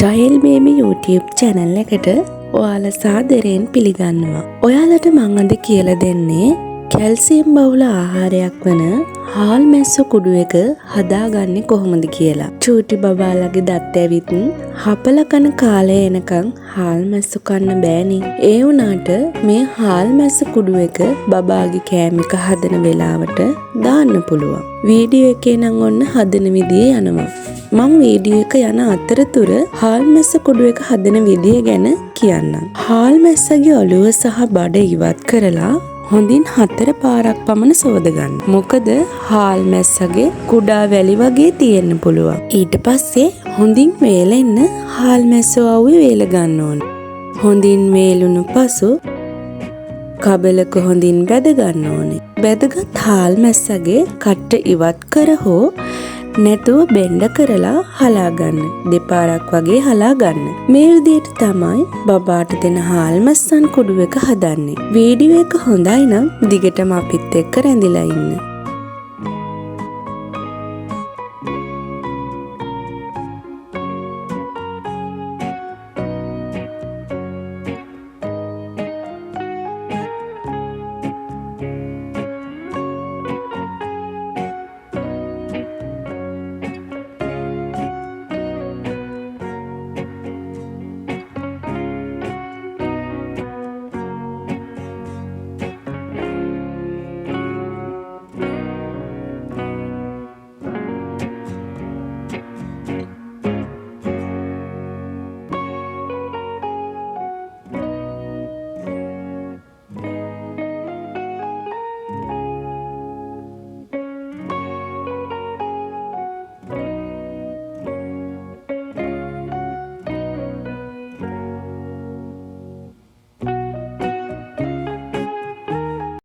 ශයිල් baby YouTube channel එකට ඔයාලා සාදරයෙන් පිළිගන්නවා. ඔයාලට මම අද කියලා දෙන්නේ කැල්සියම් බහුල ආහාරයක් වන හාල් මැස්සෝ කුඩු එක හදාගන්නේ කොහොමද කියලා. චූටි බබාලගේ දත් ඇවිත් හපල කන කාලේ එනකන් හාල් මැස්සෝ කන්න බෑනේ. ඒ වුණාට මේ හාල් මැස්සෝ කුඩු එක බබාගේ කෑම එක හදන වෙලාවට දාන්න පුළුවන්. වීඩියෝ එකේ නම් ඔන්න හදන විදිය යනවා. මම වීඩියෝ එක යන අතරතුර හාල් මැස්ස කුඩු එක හදන විදිය ගැන කියන්නම්. හාල් මැස්සගේ ඔළුව සහ බඩ ඉවත් කරලා හොඳින් 4 පාරක් පමණ සෝද ගන්න. මොකද හාල් මැස්සගේ කුඩා වැලි වගේ තියෙන්න පුළුවන්. ඊට පස්සේ හොඳින් වේලෙන්න හාල් මැස්සෝ අවුවේ වේල ගන්න ඕන. හොඳින් වේලුණු පසු කබලක හොඳින් බැද ගන්න ඕනේ. බැදගත් හාල් මැස්සගේ කට්ට ඉවත් කර හෝ නැතුව බෙන්ඩ කරලා හලා ගන්න. දෙපාරක් වගේ හලා ගන්න. මේ විදිහට තමයි බබාට දෙන හාල් මැස්සන් කුඩු එක හදන්නේ. වීඩියෝ එක හොඳයි නම් දිගටම අපිත් එක්ක රැඳිලා ඉන්න.